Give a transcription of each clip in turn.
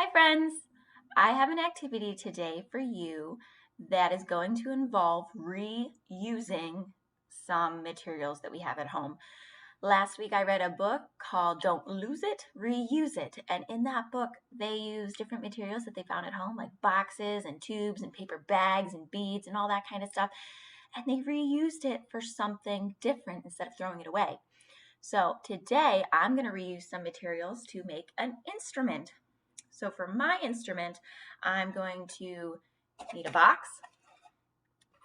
Hi friends! I have an activity today for you that is going to involve reusing some materials that we have at home. Last week I read a book called Don't Lose It, Reuse It. And in that book they use different materials that they found at home, like boxes and tubes and paper bags and beads and all that kind of stuff. And they reused it for something different instead of throwing it away. So today I'm going to reuse some materials to make an instrument. So for my instrument, I'm going to need a box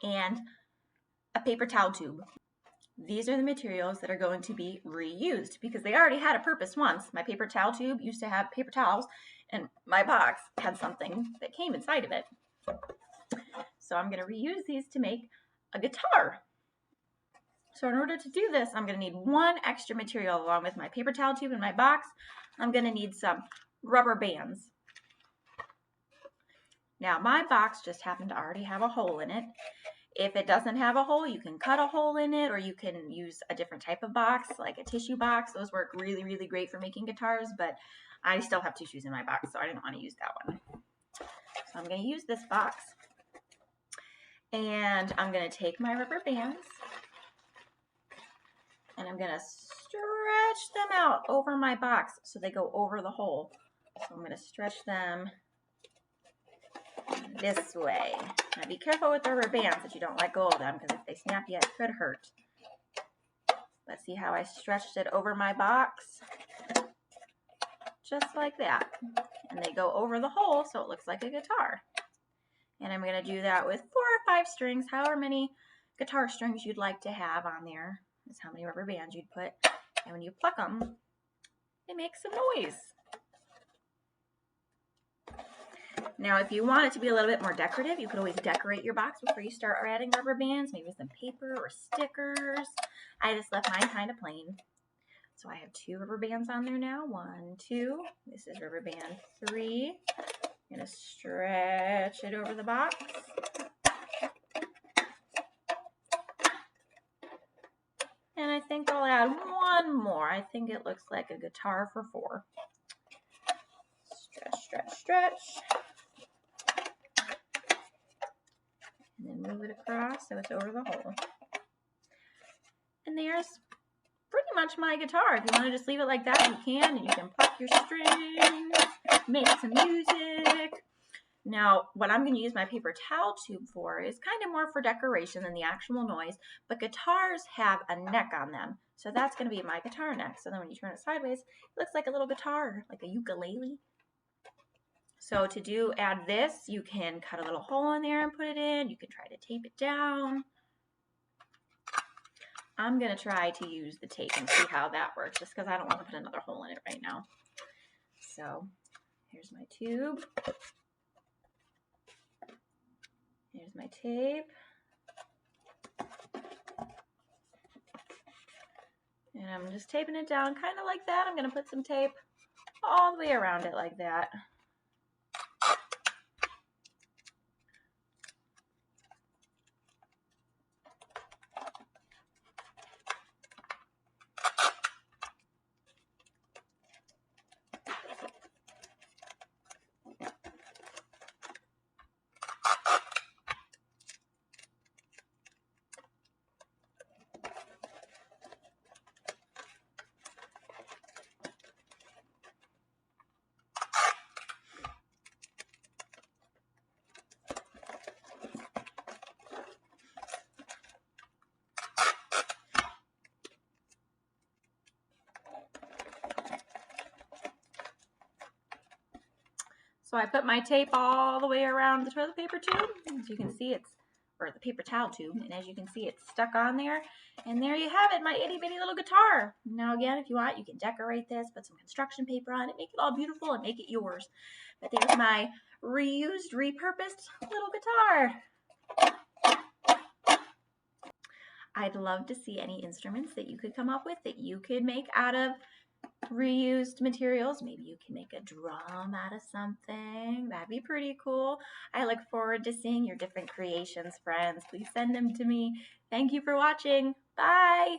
and a paper towel tube. These are the materials that are going to be reused because they already had a purpose once. My paper towel tube used to have paper towels, and my box had something that came inside of it. So I'm going to reuse these to make a guitar. So in order to do this, I'm going to need one extra material along with my paper towel tube and my box. I'm going to need some rubber bands. Now my box just happened to already have a hole in it. If it doesn't have a hole, you can cut a hole in it, or you can use a different type of box, like a tissue box. Those work really, really great for making guitars, but I still have tissues in my box, so I didn't want to use that one. So I'm going to use this box, and I'm going to take my rubber bands, and I'm going to stretch them out over my box so they go over the hole. So I'm going to stretch them this way. Now be careful with the rubber bands that you don't let go of them, because if they snap you, it could hurt. But see how I stretched it over my box? Just like that. And they go over the hole so it looks like a guitar. And I'm going to do that with 4 or 5 strings, however many guitar strings you'd like to have on there. That's how many rubber bands you'd put. And when you pluck them, they make some noise. Now, if you want it to be a little bit more decorative, you could always decorate your box before you start adding rubber bands, maybe some paper or stickers. I just left mine kind of plain. So I have 2 rubber bands on there now. 1, 2. This is rubber band 3. I'm going to stretch it over the box. And I think I'll add 1 more. I think it looks like a guitar for 4. Stretch, stretch, stretch. And then move it across so it's over the hole. And there's pretty much my guitar. If you want to just leave it like that, you can, and you can pluck your strings, make some music. Now, what I'm going to use my paper towel tube for is kind of more for decoration than the actual noise, but guitars have a neck on them, so that's going to be my guitar neck. So then when you turn it sideways, it looks like a little guitar, like a ukulele. So to add this, you can cut a little hole in there and put it in. You can try to tape it down. I'm going to try to use the tape and see how that works, just because I don't want to put another hole in it right now. So here's my tube. Here's my tape. And I'm just taping it down kind of like that. I'm going to put some tape all the way around it like that. So I put my tape all the way around the toilet paper tube. As you can see, or the paper towel tube, and as you can see, it's stuck on there. And there you have it, my itty bitty little guitar. Now again, if you want, you can decorate this, put some construction paper on it, make it all beautiful, and make it yours. But there's my reused, repurposed little guitar. I'd love to see any instruments that you could come up with that you could make out of reused materials. Maybe you can make a drum out of something. That'd be pretty cool. I look forward to seeing your different creations, friends. Please send them to me. Thank you for watching. Bye.